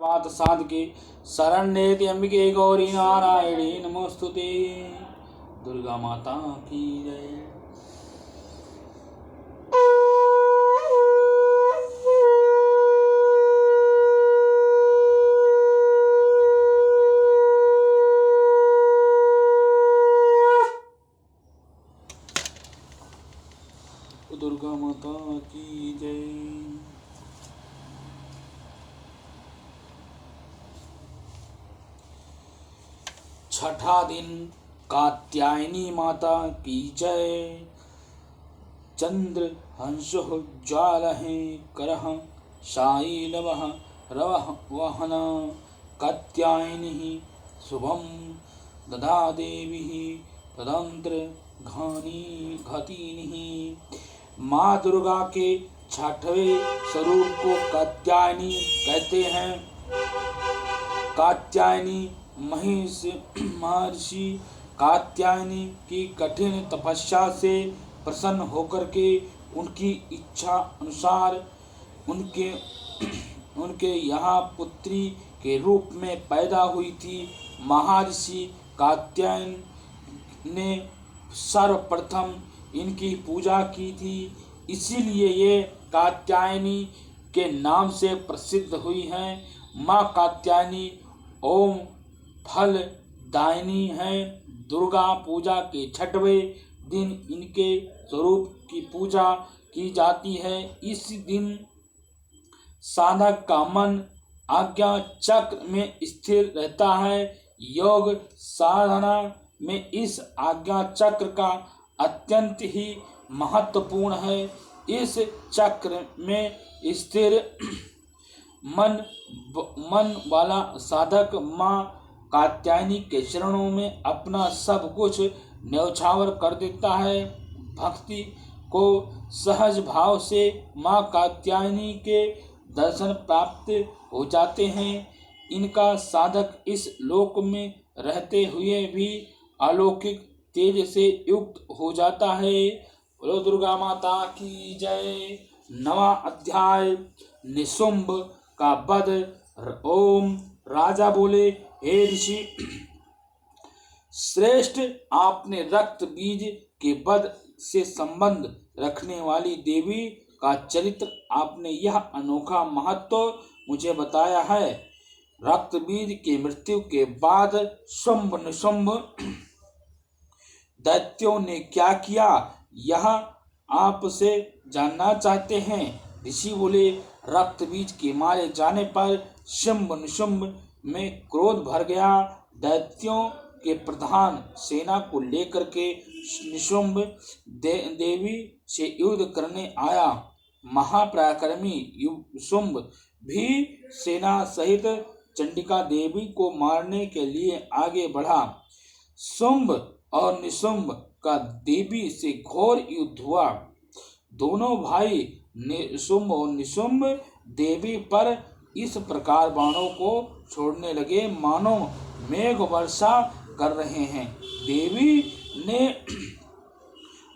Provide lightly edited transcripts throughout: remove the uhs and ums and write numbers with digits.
पात साधके शरण्ये अंबिके गौरी नारायणी नमोस्तुते। दुर्गा माता की जय। दुर्गा माता की जय। छठा दिन कात्यायनी माता की जय। चंद्र हंसो ज्वालहे करः शाईलवः रवः वहन कात्यायनी शुभम ददा देवी तदंत्र घातिनी। माँ दुर्गा के छठवें स्वरूप को कात्यायनी कहते हैं। कात्यायनी महर्षि कात्यायनी की कठिन तपस्या से प्रसन्न होकर के उनकी इच्छा अनुसार उनके यहाँ पुत्री के रूप में पैदा हुई थी। महर्षि कात्यायन ने सर्वप्रथम इनकी पूजा की थी, इसीलिए ये कात्यायनी के नाम से प्रसिद्ध हुई हैं। माँ कात्यायनी ओम फलदायिनी हैं। दुर्गा पूजा के छठवें दिन इनके स्वरूप की पूजा की जाती है। इस दिन साधक का मन आज्ञा चक्र में स्थिर रहता है। योग साधना में इस आज्ञा चक्र का अत्यंत ही महत्वपूर्ण है। इस चक्र में स्थिर मन वाला साधक माँ कात्यायनी के चरणों में अपना सब कुछ न्यौछावर कर देता है। भक्ति को सहज भाव से माँ कात्यायनी के दर्शन प्राप्त हो जाते हैं। इनका साधक इस लोक में रहते हुए भी अलौकिक तेज से युक्त हो जाता है। बोलो दुर्गा माता की जय। नवा अध्याय निशुंभ का वध। ओम राजा बोले, हे ऋषि श्रेष्ठ, आपने रक्त बीज के वध से संबंध रखने वाली देवी का चरित्र, आपने यह अनोखा महत्व मुझे बताया है। रक्त बीज की मृत्यु के बाद शुंभ निशुंभ दैत्यों ने क्या किया, यह आपसे जानना चाहते हैं। ऋषि बोले, रक्त बीज के मारे जाने पर शुंभ निशुंभ में क्रोध भर गया। दैत्यों के प्रधान सेना को लेकर के निशुंभ देवी से युद्ध करने आया। महापराक्रमी शुंभ भी सेना सहित चंडिका देवी को मारने के लिए आगे बढ़ा। शुंभ और निशुंभ का देवी से घोर युद्ध हुआ। दोनों भाई शुंभ और निशुंभ देवी पर इस प्रकार बाणों को छोड़ने लगे मानो मेघ वर्षा कर रहे हैं। देवी ने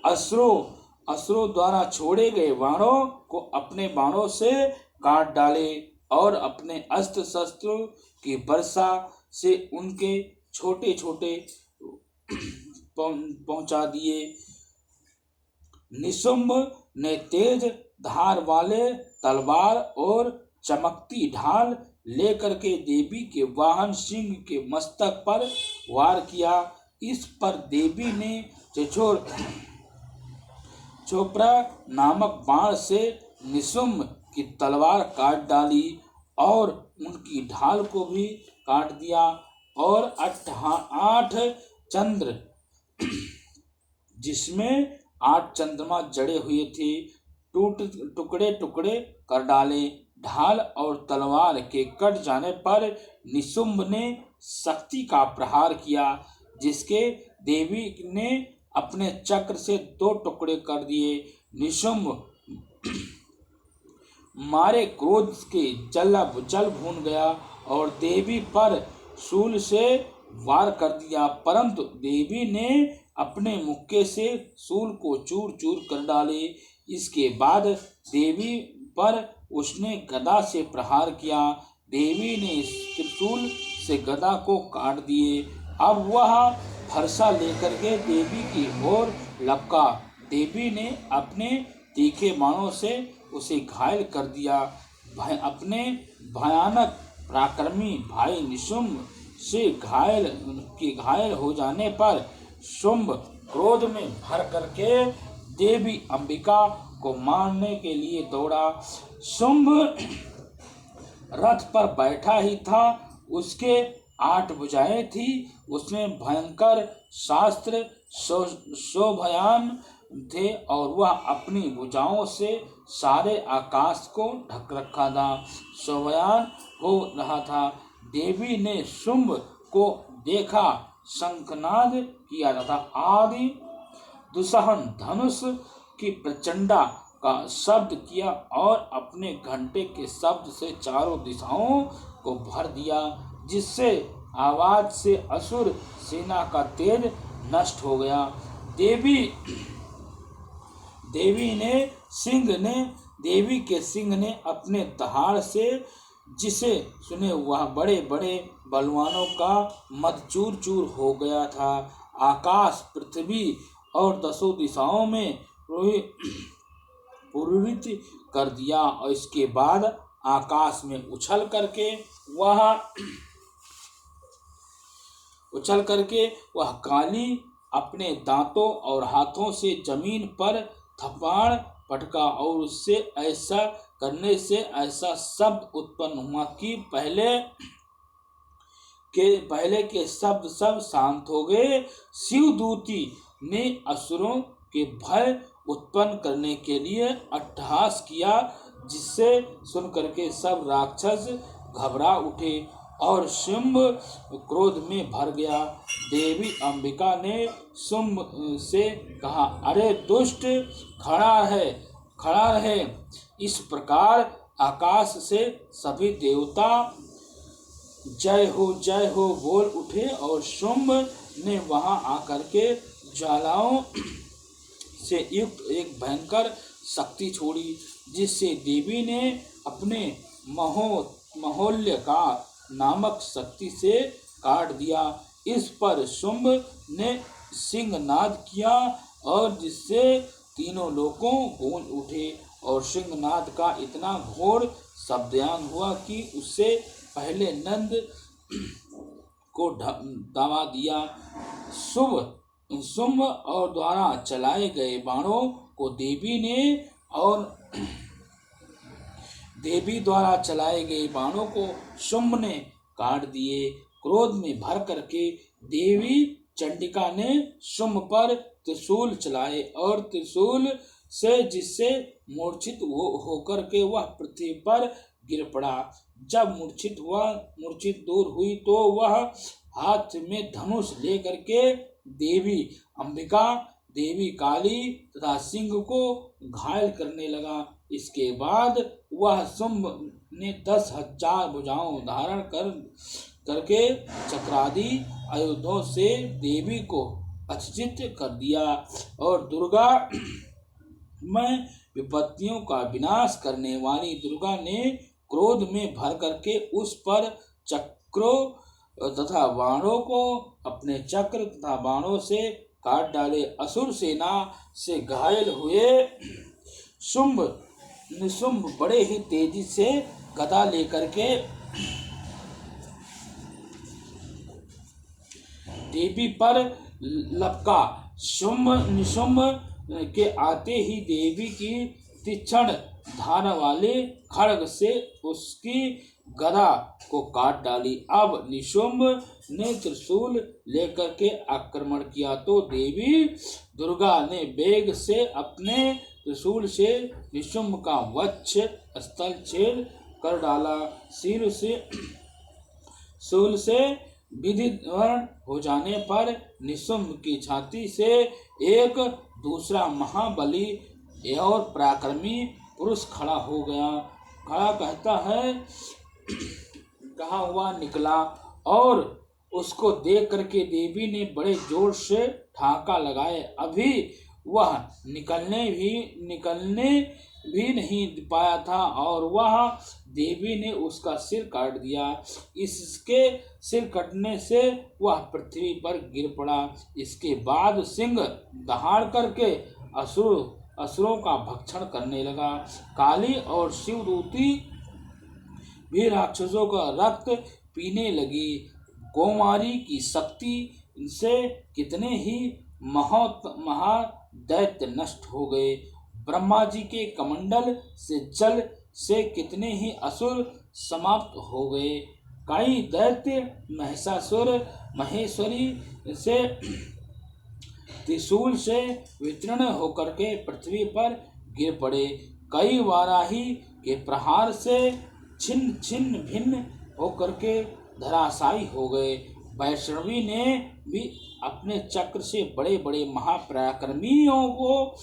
असुरों द्वारा छोड़े गए बाणों को अपने बाणों से काट डाले और अपने अस्त्र शस्त्रों की वर्षा से उनके छोटे छोटे पहुंचा दिए। निशुंभ ने तेज धार वाले तलवार और चमकती ढाल लेकर के देवी के वाहन सिंह के मस्तक पर वार किया। इस पर देवी ने चोपड़ा नामक बाण से निशुंभ की तलवार काट डाली और उनकी ढाल को भी काट दिया और 8 चंद्र जिसमें 8 चंद्रमा जड़े हुए थे टुकड़े टुकड़े कर डाले। ढाल और तलवार के कट जाने पर निशुंभ ने शक्ति का प्रहार किया, जिसके देवी ने अपने चक्र से 2 टुकड़े कर दिए। निशुंभ मारे क्रोध के जल भून गया और देवी पर शूल से वार कर दिया, परंतु देवी ने अपने मुक्के से शूल को चूर चूर कर डाले। इसके बाद देवी पर उसने गदा से प्रहार किया। देवी ने त्रिशूल से गदा को काट दिए। अब वह फरसा लेकर के देवी की ओर लपका। देवी ने अपने तीखे बाणों से उसे घायल कर दिया। अपने भयानक पराक्रमी भाई निशुंभ से घायल हो जाने पर शुंभ क्रोध में भर करके देवी अंबिका को मारने के लिए दौड़ा। शुंभ रथ पर बैठा ही था, उसके 8 भुजाएं थी, उसमें भयंकर शास्त्र शोभयान थे और वह अपनी भुजाओं से सारे आकाश को ढक रखा था, शोभयान हो रहा था। देवी ने शुंभ को देखा, शंखनाद किया तथा आदि दुसहन धनुष की प्रचंडा का शब्द किया और अपने घंटे के शब्द से चारों दिशाओं को भर दिया, जिससे आवाज से असुर सेना का तेज नष्ट हो गया। देवी के सिंह ने अपने दहाड़ से जिसे सुने वह बड़े बड़े बलवानों का मद चूर चूर हो गया था। आकाश, पृथ्वी और 10 दिशाओं में पूरित कर दिया और इसके बाद आकाश में उछल करके वह काली अपने दांतों और हाथों से जमीन पर थप्पड़ पटका और उससे ऐसा करने से ऐसा शब्द उत्पन्न हुआ कि पहले के शब्द सब शांत हो गए। शिवदूती ने असुरों के भय उत्पन्न करने के लिए अट्टहास किया, जिससे सुनकर के सब राक्षस घबरा उठे और शुंभ क्रोध में भर गया। देवी अंबिका ने शुंभ से कहा, अरे दुष्ट, खड़ा रहे। इस प्रकार आकाश से सभी देवता जय हो बोल उठे और शुंभ ने वहां आकर के ज्वालाओं से युक्त एक भयंकर शक्ति छोड़ी, जिससे देवी ने अपने महोल्य का नामक शक्ति से काट दिया। इस पर शुंभ ने सिंहनाद किया और जिससे तीनों लोकों गूंज उठे और सिंहनाद का इतना घोर शब्दयान हुआ कि उससे पहले नंद को दबा दिया। शुंभ और द्वारा चलाए गए बाणों को देवी द्वारा चलाए गए बाणों को शुंभ ने काट दिए। क्रोध में भर करके देवी चंडिका ने शुंभ पर त्रिशूल चलाए और त्रिशूल से जिससे मूर्छित होकर के वह पृथ्वी पर गिर पड़ा। जब मूर्छित दूर हुई तो वह हाथ में धनुष लेकर के देवी अंबिका, देवी काली तथा सिंह को घायल करने लगा। इसके बाद वह शुंभ ने 10,000 भुजाओं धारण करके चक्रादि आयुधों से देवी को अचकित कर दिया और दुर्गा में विपत्तियों का विनाश करने वाली दुर्गा ने क्रोध में भर करके उस पर चक्रों तथा बाणों को अपने चक्र तथा बाणों से काट डाले। असुर सेना से घायल हुए निशुंभ बड़े ही तेजी से गदा लेकर के देवी पर लपका। निशुंभ के आते ही देवी की तीक्ष्ण धार वाले खड्ग से उसकी गदा को काट डाली। अब निशुंभ ने त्रिशूल लेकर के आक्रमण किया तो देवी दुर्गा ने वेग से अपने त्रिशूल से निशुंभ का वक्ष स्थल छेद कर डाला। शूल से विधिवर्ण हो जाने पर निशुंभ की छाती से एक दूसरा महाबली और पराक्रमी पुरुष खड़ा हो गया। खड़ा कहता है, कहा हुआ निकला और उसको देख करके देवी ने बड़े जोर से ठाका लगाए। अभी वह निकलने भी नहीं पाया था और वह देवी ने उसका सिर काट दिया। इसके सिर कटने से वह पृथ्वी पर गिर पड़ा। इसके बाद सिंह दहाड़ करके असुरों का भक्षण करने लगा। काली और शिवदूती भी राक्षसों का रक्त पीने लगी। कौमारी की शक्ति से कितने ही महादैत्य नष्ट हो गए। ब्रह्मा जी के कमंडल से जल से कितने ही असुर समाप्त हो गए। कई दैत्य महिषासुर महेश्वरी से त्रिशूल से वितीर्ण होकर के पृथ्वी पर गिर पड़े। कई वाराही के प्रहार से छिन्न छिन्न भिन्न होकर के धराशायी हो गए। वैष्णवी ने भी अपने चक्र से बड़े बड़े महापराक्रमियों को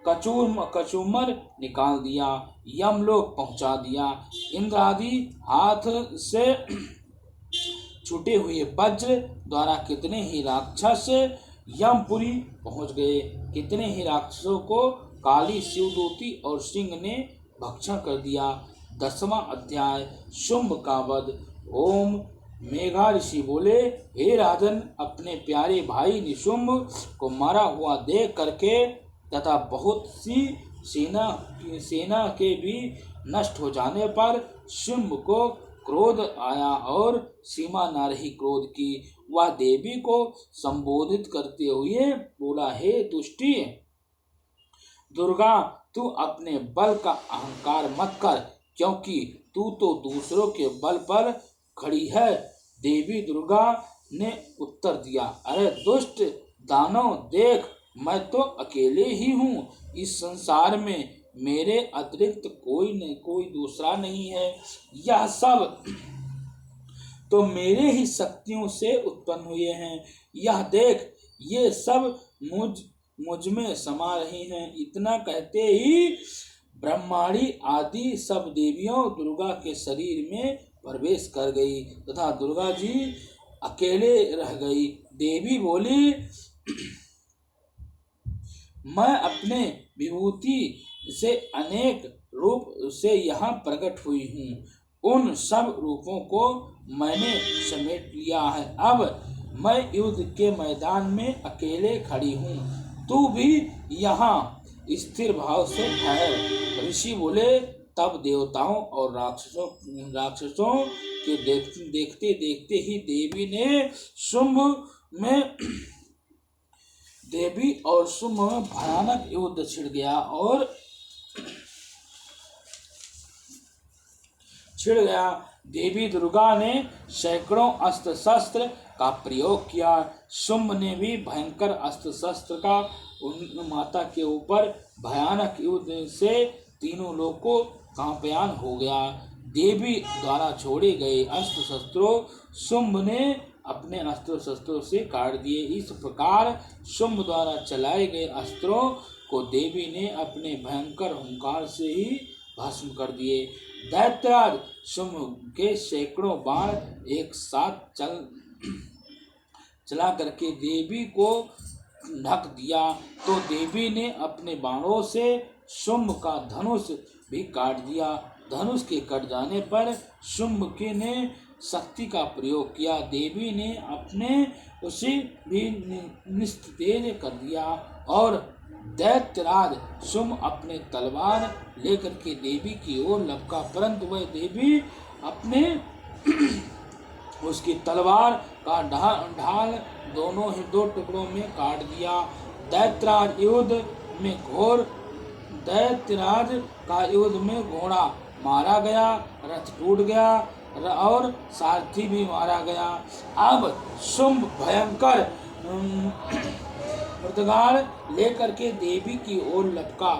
कचूमर निकाल दिया, यमलोक पहुंचा दिया। इंद्र आदि हाथ से छूटे हुए वज्र द्वारा कितने ही राक्षस यमपुरी पहुंच गए। कितने ही राक्षसों को काली शिवदूती और सिंह ने भक्षण कर दिया। 10वां अध्याय शुंभ का वध। ओम मेघा ऋषि बोले, हे राजन, अपने प्यारे भाई निशुंभ को मारा हुआ देख करके तथा बहुत सी सेना के भी नष्ट हो जाने पर शुंभ को क्रोध आया और सीमा न रही क्रोध की। वह देवी को संबोधित करते हुए बोला, हे दुष्टी दुर्गा, तू अपने बल का अहंकार मत कर, क्योंकि तू तो दूसरों के बल पर खड़ी है। देवी दुर्गा ने उत्तर दिया, अरे दुष्ट दानव, देख, मैं तो अकेले ही हूँ। इस संसार में मेरे अतिरिक्त कोई दूसरा नहीं है। यह सब तो मेरे ही शक्तियों से उत्पन्न हुए हैं। यह देख, ये सब मुझ में समा रही हैं। इतना कहते ही ब्रह्माणी आदि सब देवियों दुर्गा के शरीर में प्रवेश कर गई तथा दुर्गा जी अकेले रह गई। देवी बोली, मैं अपने विभूति से अनेक रूप से यहाँ प्रकट हुई हूँ। उन सब रूपों को मैंने समेट लिया है। अब मैं युद्ध के मैदान में अकेले खड़ी हूँ। तू भी यहाँ स्थिर भाव से ठहर। ऋषि बोले, तब देवताओं और राक्षसों के देखते देखते ही देवी और शुंभ में भयानक युद्ध छिड़ गया। देवी दुर्गा ने सैकड़ों अस्त्र शस्त्र का प्रयोग किया। शुंभ ने भी भयंकर अस्त्र शस्त्र का उन माता के ऊपर भयानक युद्ध से तीनों लोगों कांपयान हो गया। देवी द्वारा छोड़े गए अस्त्र शस्त्रों शुंभ ने अपने अस्त्र शस्त्रों से काट दिए। इस प्रकार शुंभ द्वारा चलाए गए अस्त्रों को देवी ने अपने भयंकर हुंकार से ही भस्म कर दिए। दैत्यराज शुंभ के सैकड़ों बाण एक साथ चला करके देवी को ढक दिया, तो देवी ने अपने बाणों से शुंभ का धनुष भी काट दिया। धनुष के कट जाने पर शुंभ के ने शक्ति का प्रयोग किया। देवी ने अपने उसे भी निस्तेज कर दिया और दैत्यराज शुंभ अपने तलवार लेकर के देवी की ओर लपका, परंतु वह देवी अपने उसकी तलवार का ढाल दोनों ही दो टुकड़ों में काट दिया। दैत्यराज का युद्ध में घोड़ा मारा गया, रथ टूट गया और सारथी भी मारा गया। अब शुंभ भयंकर मृदगाल लेकर के देवी की ओर लपका,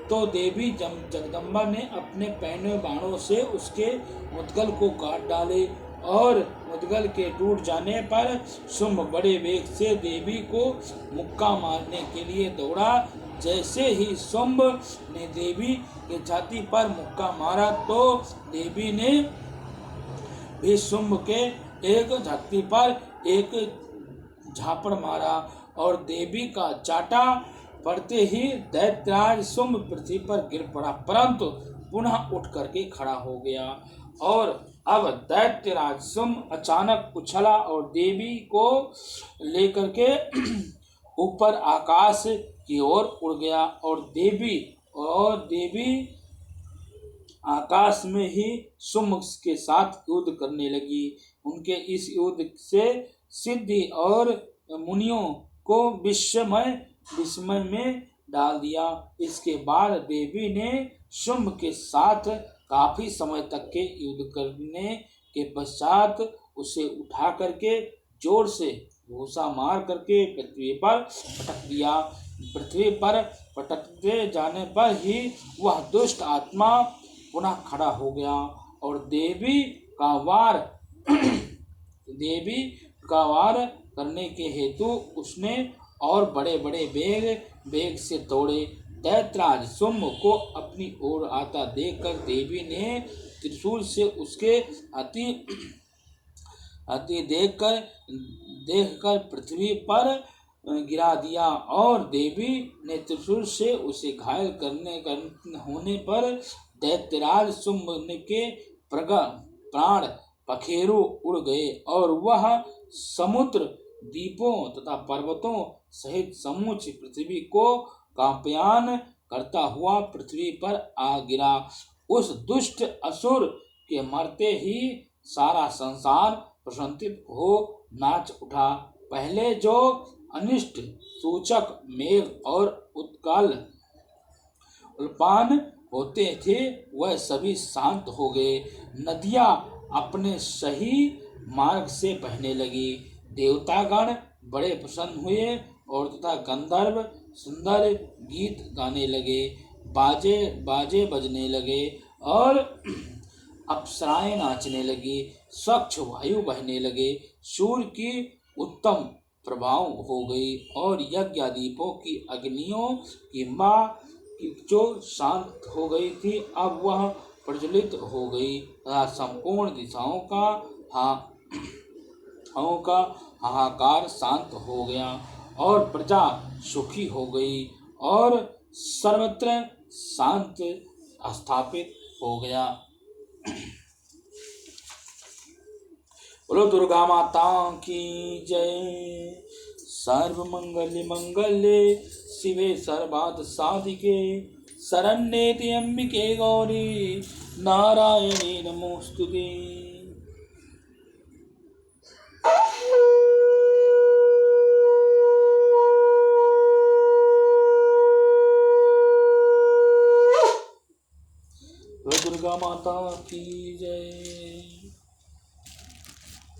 तो देवी जगदम्बा ने अपने पहने बाणों से उसके मुद्गल को काट डाले और मुद्गल के टूट जाने पर शुंभ बड़े वेग से देवी को मुक्का मारने के लिए दौड़ा। जैसे ही शुंभ ने देवी के छाती पर मुक्का मारा, तो देवी ने भी शुंभ के एक छाती पर एक झापड़ मारा और देवी का चाटा पड़ते ही दैत्यराज शुंभ पृथ्वी पर गिर पड़ा, परंतु पुनः उठ करके खड़ा हो गया। और अब दैत्यराज शुंभ अचानक उछला और देवी को लेकर के ऊपर आकाश की ओर उड़ गया, और देवी आकाश में ही शुंभ के साथ युद्ध करने लगी। उनके इस युद्ध से सिद्धि और मुनियों को विस्मय में डाल दिया। इसके बाद देवी ने शुंभ के साथ काफी समय तक के युद्ध करने के पश्चात उसे उठा करके जोर से घूसा मार करके पृथ्वी पर पटक दिया। पृथ्वी पर पटकते जाने पर ही वह दुष्ट आत्मा पुनः खड़ा हो गया, और देवी का वार करने के हेतु उसने और बड़े बड़े वेग से दौड़े। दैत्यराज शुंभ को अपनी ओर आता देखकर देवी ने त्रिशूल से उसके अति देखकर पृथ्वी पर गिरा दिया, और देवी ने त्रिशूल से उसे घायल होने पर दैत्यराज शुंभ के प्राण पखेरु उड़ गए, और वह समुद्र द्वीपों तथा पर्वतों सहित समूची पृथ्वी को कांपयान करता हुआ पृथ्वी पर आ गिरा। उस दुष्ट असुर के मरते ही सारा संसार प्रसन्नित हो नाच उठा। पहले जो अनिष्ट सूचक मेघ और उल्पान होते थे वह सभी शांत हो गए। नदियां अपने सही मार्ग से बहने लगी। देवतागण बड़े प्रसन्न हुए और तथा गंधर्व सुंदर गीत गाने लगे, बाजे बजने लगे, और अप्सराएं नाचने लगी, स्वच्छ वायु बहने लगे, सूर्य की उत्तम प्रभाव हो गई, और यज्ञादीपों की अग्नियों की माँ जो शांत हो गई थी अब वह प्रज्वलित हो गई तथा संपूर्ण दिशाओं का हाहाकार शांत हो गया, और प्रजा सुखी हो गई, और सर्वत्र शांत स्थापित हो गया। बोलो दुर्गा माता की जय। सर्व मंगल्ये शिवे सर्वार्थ साधिके शरण्ये त्र्यंबिके गौरी नारायणी नमोस्तुते। दुर्गा माता की जय।